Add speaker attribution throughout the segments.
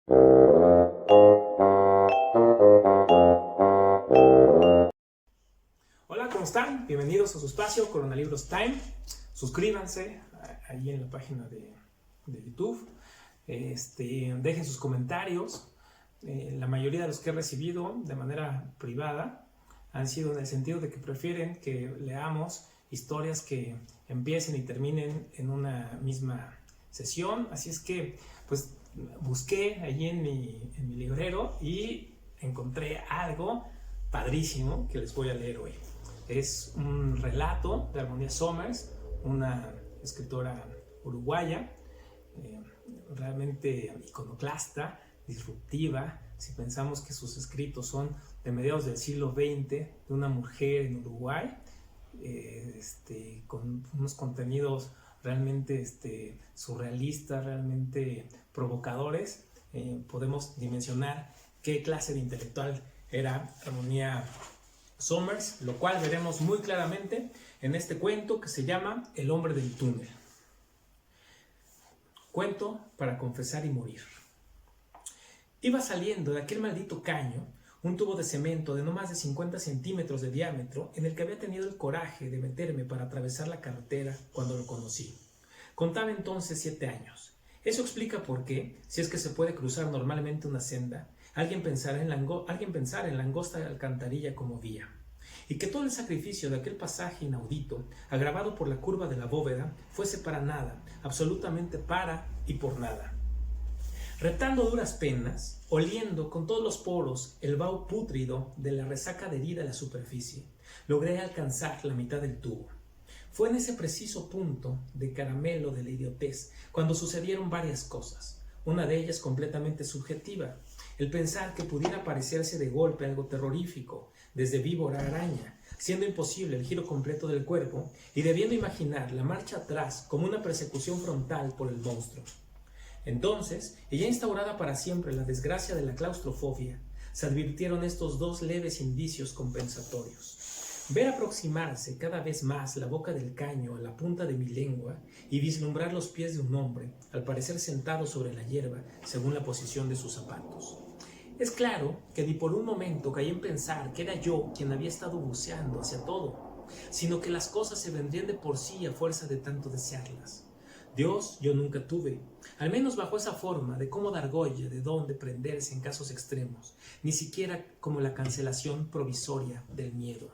Speaker 1: Hola, ¿cómo están? Bienvenidos a su espacio Coronalibros Time. Suscríbanse ahí en la página de YouTube. Dejen sus comentarios. La mayoría de los que he recibido de manera privada han sido en el sentido de que prefieren que leamos historias que empiecen y terminen en una misma sesión. Así es que pues busqué allí en mi librero y encontré algo padrísimo que les voy a leer hoy. Es un relato de Harmonia Somers, una escritora uruguaya, realmente iconoclasta, disruptiva. Si pensamos que sus escritos son de mediados del siglo XX, de una mujer en Uruguay, con unos contenidos realmente surrealistas, realmente provocadores, podemos dimensionar qué clase de intelectual era Harmonia Somers, lo cual veremos muy claramente en este cuento que se llama El hombre del túnel. Cuento para confesar y morir. Iba saliendo de aquel maldito caño un tubo de cemento de no más de 50 centímetros de diámetro en el que había tenido el coraje de meterme para atravesar la carretera cuando lo conocí. Contaba entonces 7 años. Eso explica por qué, si es que se puede cruzar normalmente una senda, alguien pensara en la angosta alcantarilla como vía. Y que todo el sacrificio de aquel pasaje inaudito, agravado por la curva de la bóveda, fuese para nada, absolutamente para y por nada. Reptando a duras penas, oliendo con todos los poros el vaho pútrido de la resaca adherida a la superficie, logré alcanzar la mitad del tubo. Fue en ese preciso punto de caramelo de la idiotez cuando sucedieron varias cosas, una de ellas completamente subjetiva, el pensar que pudiera parecerse de golpe algo terrorífico, desde víbora a araña, siendo imposible el giro completo del cuerpo y debiendo imaginar la marcha atrás como una persecución frontal por el monstruo. Entonces, y ya instaurada para siempre la desgracia de la claustrofobia, se advirtieron estos dos leves indicios compensatorios. Ver aproximarse cada vez más la boca del caño a la punta de mi lengua y vislumbrar los pies de un hombre, al parecer sentado sobre la hierba según la posición de sus zapatos. Es claro que ni por un momento caí en pensar que era yo quien había estado buceando hacia todo, sino que las cosas se vendrían de por sí a fuerza de tanto desearlas. Dios yo nunca tuve, al menos bajo esa forma de cómo dar goya, de dónde prenderse en casos extremos, ni siquiera como la cancelación provisoria del miedo.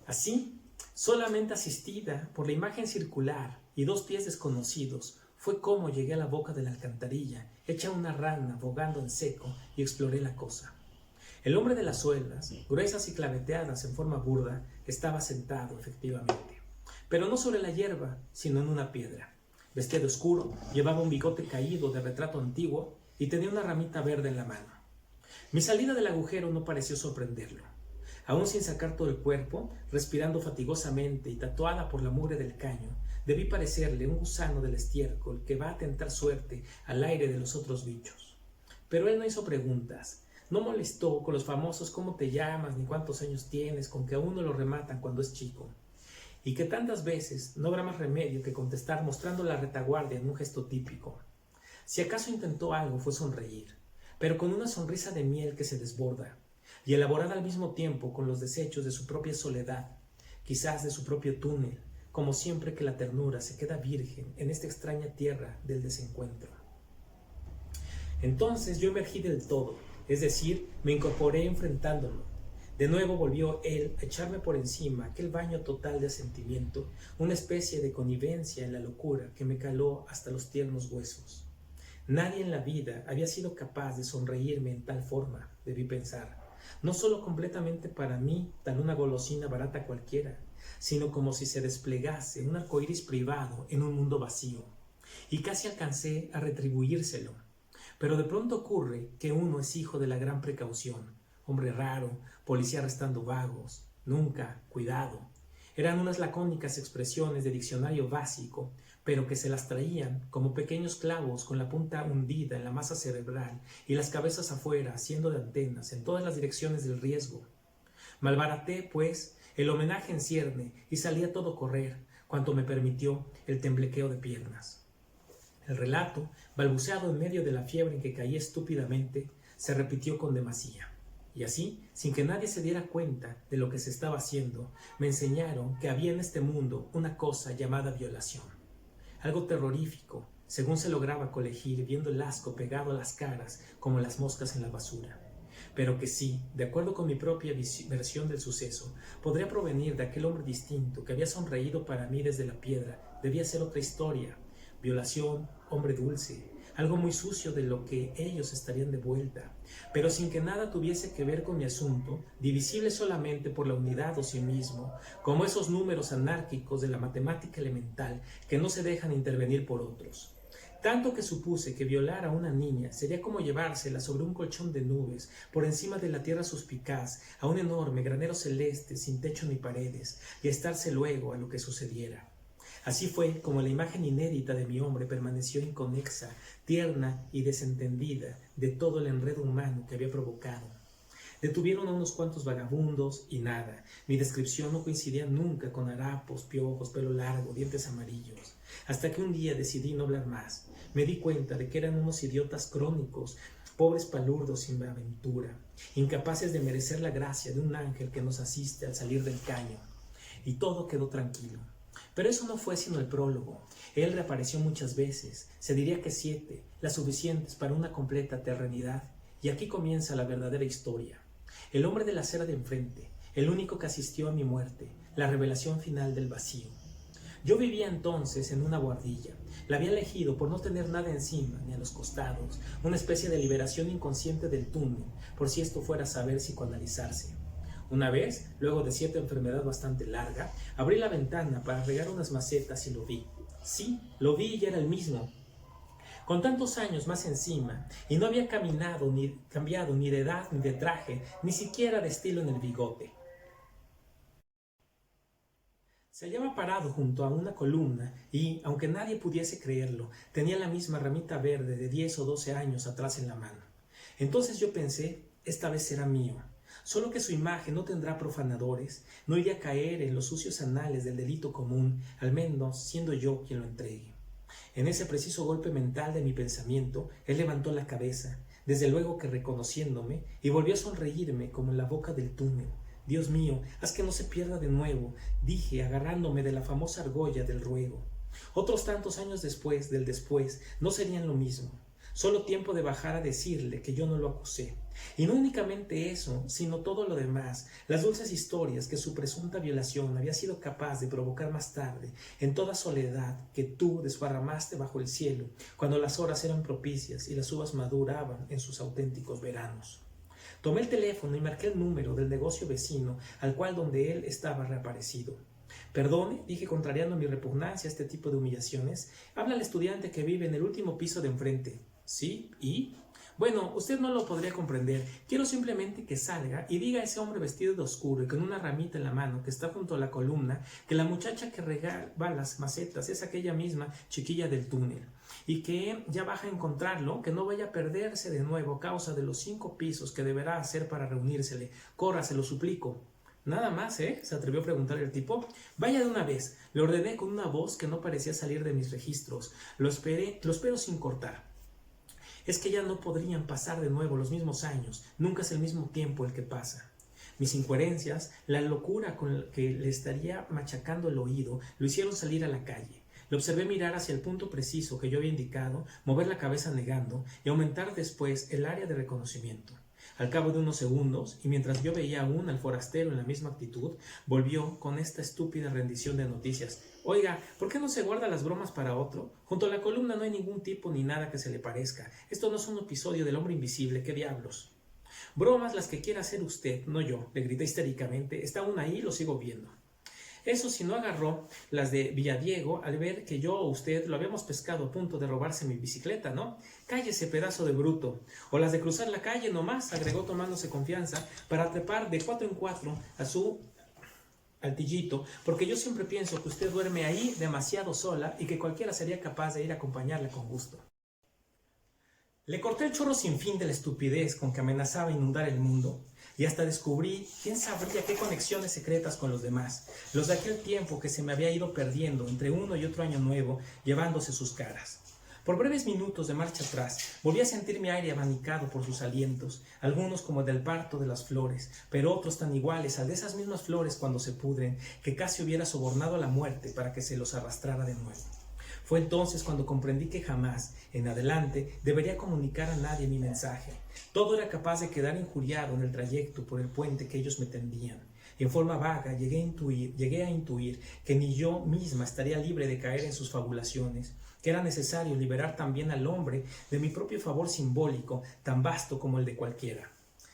Speaker 1: Así, solamente asistida por la imagen circular y dos pies desconocidos, fue como llegué a la boca de la alcantarilla, hecha una rana bogando en seco, y exploré la cosa. El hombre de las suelas, gruesas y claveteadas en forma burda, estaba sentado, efectivamente, pero no sobre la hierba, sino en una piedra. Vestía de oscuro, llevaba un bigote caído de retrato antiguo y tenía una ramita verde en la mano. Mi salida del agujero no pareció sorprenderlo. Aún sin sacar todo el cuerpo, respirando fatigosamente y tatuada por la mugre del caño, debí parecerle un gusano del estiércol que va a tentar suerte al aire de los otros bichos. Pero él no hizo preguntas, no molestó con los famosos cómo te llamas ni cuántos años tienes con que a uno lo rematan cuando es chico. Y que tantas veces no habrá más remedio que contestar mostrando la retaguardia en un gesto típico. Si acaso intentó algo fue sonreír, pero con una sonrisa de miel que se desborda, y elaborada al mismo tiempo con los desechos de su propia soledad, quizás de su propio túnel, como siempre que la ternura se queda virgen en esta extraña tierra del desencuentro. Entonces yo emergí del todo, es decir, me incorporé enfrentándolo. De nuevo volvió él a echarme por encima aquel baño total de asentimiento, una especie de connivencia en la locura que me caló hasta los tiernos huesos. Nadie en la vida había sido capaz de sonreírme en tal forma, debí pensar, no solo completamente para mí, tal una golosina barata cualquiera, sino como si se desplegase un arcoíris privado en un mundo vacío. Y casi alcancé a retribuírselo. Pero de pronto ocurre que uno es hijo de la gran precaución, hombre raro, policía arrestando vagos, nunca, cuidado. Eran unas lacónicas expresiones de diccionario básico, pero que se las traían como pequeños clavos con la punta hundida en la masa cerebral y las cabezas afuera, haciendo de antenas en todas las direcciones del riesgo. Malbaraté, pues, el homenaje en cierne y salí a todo correr, cuanto me permitió el temblequeo de piernas. El relato, balbuceado en medio de la fiebre en que caí estúpidamente, se repitió con demasía. Y así, sin que nadie se diera cuenta de lo que se estaba haciendo, me enseñaron que había en este mundo una cosa llamada violación. Algo terrorífico, según se lograba colegir viendo el asco pegado a las caras como las moscas en la basura. Pero que sí, de acuerdo con mi propia versión del suceso, podría provenir de aquel hombre distinto que había sonreído para mí desde la piedra. Debía ser otra historia. Violación, hombre dulce, algo muy sucio de lo que ellos estarían de vuelta, pero sin que nada tuviese que ver con mi asunto, divisible solamente por la unidad o sí mismo, como esos números anárquicos de la matemática elemental que no se dejan intervenir por otros. Tanto que supuse que violar a una niña sería como llevársela sobre un colchón de nubes, por encima de la tierra suspicaz, a un enorme granero celeste sin techo ni paredes, y estarse luego a lo que sucediera. Así fue como la imagen inédita de mi hombre permaneció inconexa, tierna y desentendida de todo el enredo humano que había provocado. Detuvieron a unos cuantos vagabundos y nada. Mi descripción no coincidía nunca con harapos, piojos, pelo largo, dientes amarillos. Hasta que un día decidí no hablar más. Me di cuenta de que eran unos idiotas crónicos, pobres palurdos sin aventura, incapaces de merecer la gracia de un ángel que nos asiste al salir del caño. Y todo quedó tranquilo. Pero eso no fue sino el prólogo. Él reapareció muchas veces, se diría que 7, las suficientes para una completa eternidad. Y aquí comienza la verdadera historia. El hombre de la acera de enfrente, el único que asistió a mi muerte, la revelación final del vacío. Yo vivía entonces en una buhardilla. La había elegido por no tener nada encima ni a los costados, una especie de liberación inconsciente del túnel, por si esto fuera a saber psicoanalizarse. Una vez, luego de cierta enfermedad bastante larga, abrí la ventana para regar unas macetas y lo vi. Sí, lo vi y era el mismo. Con tantos años más encima, y no había cambiado ni de edad, ni de traje, ni siquiera de estilo en el bigote. Se hallaba parado junto a una columna y, aunque nadie pudiese creerlo, tenía la misma ramita verde de 10 o 12 años atrás en la mano. Entonces yo pensé, esta vez será mío. Solo que su imagen no tendrá profanadores, no iría a caer en los sucios anales del delito común, al menos siendo yo quien lo entregue. En ese preciso golpe mental de mi pensamiento, él levantó la cabeza, desde luego que reconociéndome, y volvió a sonreírme como en la boca del túnel. Dios mío, haz que no se pierda de nuevo, dije, agarrándome de la famosa argolla del ruego. Otros tantos años después del después no serían lo mismo. Solo tiempo de bajar a decirle que yo no lo acusé. Y no únicamente eso, sino todo lo demás, las dulces historias que su presunta violación había sido capaz de provocar más tarde, en toda soledad que tú desparramaste bajo el cielo, cuando las horas eran propicias y las uvas maduraban en sus auténticos veranos. Tomé el teléfono y marqué el número del negocio vecino al cual donde él estaba reaparecido. Perdone, dije contrariando mi repugnancia a este tipo de humillaciones, habla el estudiante que vive en el último piso de enfrente. ¿Sí? ¿Y? Bueno, usted no lo podría comprender. Quiero simplemente que salga y diga a ese hombre vestido de oscuro y con una ramita en la mano que está junto a la columna que la muchacha que regaba las macetas es aquella misma chiquilla del túnel y que ya baja a encontrarlo, que no vaya a perderse de nuevo a causa de los 5 pisos que deberá hacer para reunírsele. Corra, se lo suplico. Nada más, se atrevió a preguntar el tipo. Vaya de una vez, le ordené con una voz que no parecía salir de mis registros. Lo espero sin cortar. Es que ya no podrían pasar de nuevo los mismos años, nunca es el mismo tiempo el que pasa. Mis incoherencias, la locura con la que le estaría machacando el oído, lo hicieron salir a la calle. Le observé mirar hacia el punto preciso que yo había indicado, mover la cabeza negando y aumentar después el área de reconocimiento. Al cabo de unos segundos, y mientras yo veía aún al forastero en la misma actitud, volvió con esta estúpida rendición de noticias. Oiga, ¿por qué no se guarda las bromas para otro? Junto a la columna no hay ningún tipo ni nada que se le parezca. Esto no es un episodio del hombre invisible, ¿qué diablos? Bromas las que quiera hacer usted, no yo, le grité histéricamente. Está aún ahí, lo sigo viendo. Eso si no agarró las de Villadiego al ver que yo o usted lo habíamos pescado a punto de robarse mi bicicleta, ¿no? Cállese, pedazo de bruto. O las de cruzar la calle nomás, agregó tomándose confianza, para trepar de 4 en 4 a su altillito, porque yo siempre pienso que usted duerme ahí demasiado sola y que cualquiera sería capaz de ir a acompañarla con gusto. Le corté el chorro sin fin de la estupidez con que amenazaba inundar el mundo, y hasta descubrí, quién sabría qué conexiones secretas con los demás, los de aquel tiempo que se me había ido perdiendo entre uno y otro año nuevo, llevándose sus caras. Por breves minutos de marcha atrás, volví a sentir mi aire abanicado por sus alientos, algunos como del parto de las flores, pero otros tan iguales al de esas mismas flores cuando se pudren, que casi hubiera sobornado a la muerte para que se los arrastrara de nuevo. Fue entonces cuando comprendí que jamás, en adelante, debería comunicar a nadie mi mensaje. Todo era capaz de quedar injuriado en el trayecto por el puente que ellos me tendían. En forma vaga llegué a intuir que ni yo misma estaría libre de caer en sus fabulaciones, que era necesario liberar también al hombre de mi propio favor simbólico, tan vasto como el de cualquiera.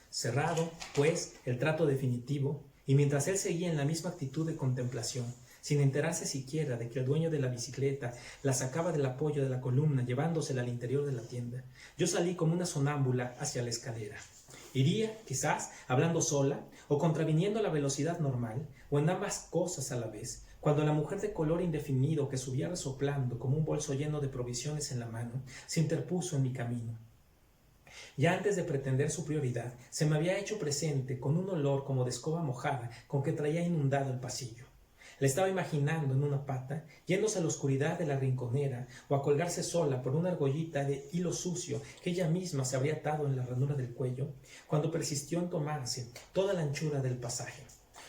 Speaker 1: Cerrado, pues, el trato definitivo, y mientras él seguía en la misma actitud de contemplación, sin enterarse siquiera de que el dueño de la bicicleta la sacaba del apoyo de la columna llevándosela al interior de la tienda, yo salí como una sonámbula hacia la escalera. Iría, quizás, hablando sola, o contraviniendo la velocidad normal, o en ambas cosas a la vez, cuando la mujer de color indefinido que subía resoplando como un bolso lleno de provisiones en la mano, se interpuso en mi camino. Ya antes de pretender su prioridad, se me había hecho presente con un olor como de escoba mojada con que traía inundado el pasillo. La estaba imaginando en una pata, yéndose a la oscuridad de la rinconera o a colgarse sola por una argollita de hilo sucio que ella misma se habría atado en la ranura del cuello, cuando persistió en tomarse toda la anchura del pasaje.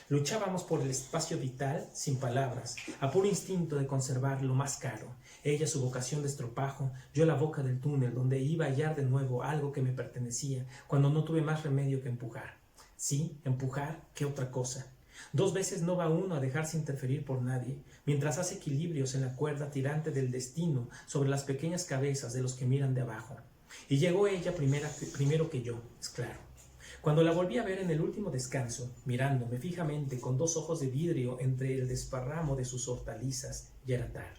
Speaker 1: Luchábamos por el espacio vital sin palabras, a puro instinto de conservar lo más caro. Ella su vocación de estropajo, yo la boca del túnel donde iba a hallar de nuevo algo que me pertenecía, cuando no tuve más remedio que empujar. Sí, empujar, ¿qué otra cosa? 2 veces no va uno a dejarse interferir por nadie, mientras hace equilibrios en la cuerda tirante del destino sobre las pequeñas cabezas de los que miran de abajo. Y llegó ella primero que yo, es claro. Cuando la volví a ver en el último descanso, mirándome fijamente con 2 ojos de vidrio entre el desparramo de sus hortalizas, ya era tarde.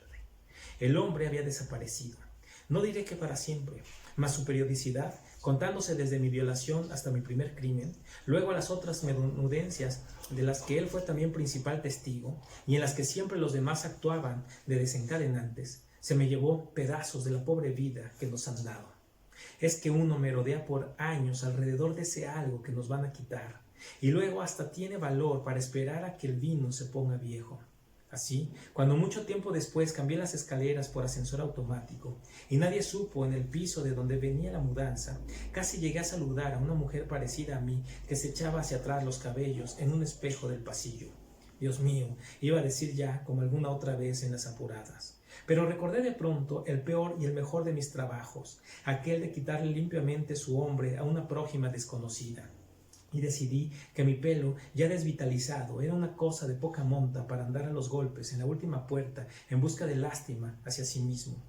Speaker 1: El hombre había desaparecido. No diré que para siempre, mas su periodicidad, contándose desde mi violación hasta mi primer crimen, luego a las otras menudencias de las que él fue también principal testigo, y en las que siempre los demás actuaban de desencadenantes, se me llevó pedazos de la pobre vida que nos han dado. Es que uno merodea por años alrededor de ese algo que nos van a quitar, y luego hasta tiene valor para esperar a que el vino se ponga viejo. Así, cuando mucho tiempo después cambié las escaleras por ascensor automático y nadie supo en el piso de donde venía la mudanza, casi llegué a saludar a una mujer parecida a mí que se echaba hacia atrás los cabellos en un espejo del pasillo. Dios mío, iba a decir ya como alguna otra vez en las apuradas. Pero recordé de pronto el peor y el mejor de mis trabajos, aquel de quitarle limpiamente su hombre a una prójima desconocida. Y decidí que mi pelo, ya desvitalizado, era una cosa de poca monta para andar a los golpes en la última puerta en busca de lástima hacia sí mismo.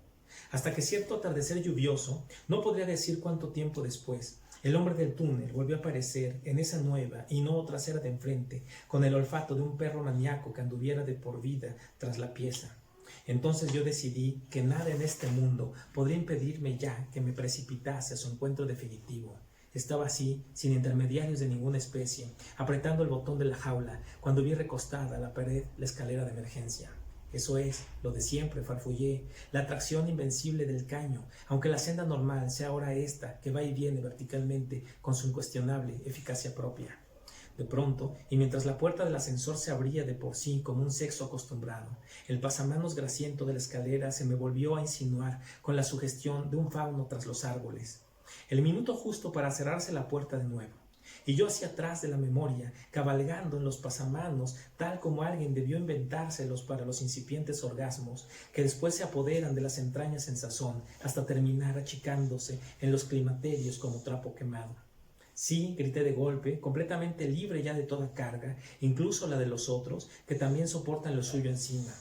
Speaker 1: Hasta que cierto atardecer lluvioso, no podría decir cuánto tiempo después, el hombre del túnel volvió a aparecer en esa nueva y no otra acera de enfrente, con el olfato de un perro maníaco que anduviera de por vida tras la pieza. Entonces yo decidí que nada en este mundo podría impedirme ya que me precipitase a su encuentro definitivo. Estaba así, sin intermediarios de ninguna especie, apretando el botón de la jaula, cuando vi recostada a la pared la escalera de emergencia. Eso es, lo de siempre, farfullé, la atracción invencible del caño, aunque la senda normal sea ahora esta, que va y viene verticalmente con su incuestionable eficacia propia. De pronto, y mientras la puerta del ascensor se abría de por sí como un sexo acostumbrado, el pasamanos grasiento de la escalera se me volvió a insinuar con la sugestión de un fauno tras los árboles. El minuto justo para cerrarse la puerta de nuevo, y yo hacia atrás de la memoria, cabalgando en los pasamanos, tal como alguien debió inventárselos para los incipientes orgasmos, que después se apoderan de las entrañas en sazón, hasta terminar achicándose en los climaterios como trapo quemado. Sí, grité de golpe, completamente libre ya de toda carga, incluso la de los otros, que también soportan lo suyo encima.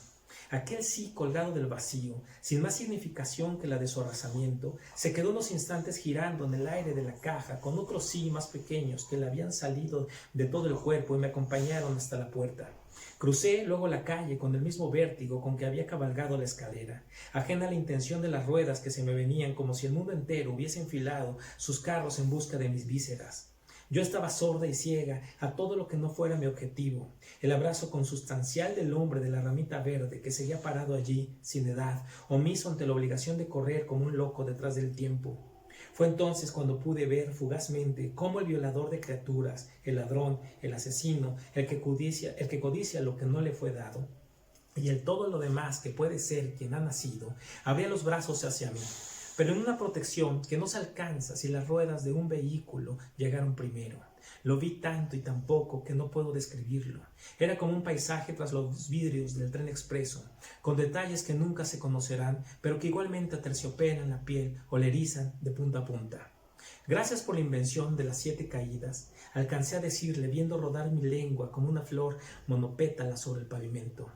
Speaker 1: Aquel sí colgado del vacío, sin más significación que la de su arrasamiento, se quedó unos instantes girando en el aire de la caja con otros sí más pequeños que le habían salido de todo el cuerpo y me acompañaron hasta la puerta. Crucé luego la calle con el mismo vértigo con que había cabalgado la escalera, ajena a la intención de las ruedas que se me venían como si el mundo entero hubiese enfilado sus carros en busca de mis vísceras. Yo estaba sorda y ciega a todo lo que no fuera mi objetivo. El abrazo consustancial del hombre de la ramita verde que seguía parado allí, sin edad, omiso ante la obligación de correr como un loco detrás del tiempo. Fue entonces cuando pude ver fugazmente cómo el violador de criaturas, el ladrón, el asesino, el que codicia lo que no le fue dado, y el todo lo demás que puede ser quien ha nacido, abría los brazos hacia mí, pero en una protección que no se alcanza si las ruedas de un vehículo llegaron primero. Lo vi tanto y tan poco que no puedo describirlo. Era como un paisaje tras los vidrios del tren expreso, con detalles que nunca se conocerán, pero que igualmente aterciopelan la piel o la erizan de punta a punta. Gracias por la invención de las 7 caídas, alcancé a decirle viendo rodar mi lengua como una flor monopétala sobre el pavimento.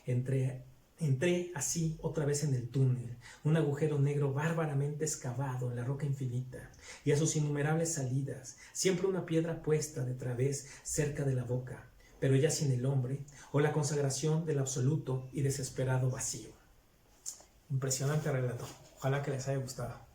Speaker 1: Entré así otra vez en el túnel, un agujero negro bárbaramente excavado en la roca infinita, y a sus innumerables salidas, siempre una piedra puesta de través cerca de la boca, pero ya sin el hombre, o la consagración del absoluto y desesperado vacío. Impresionante relato. Ojalá que les haya gustado.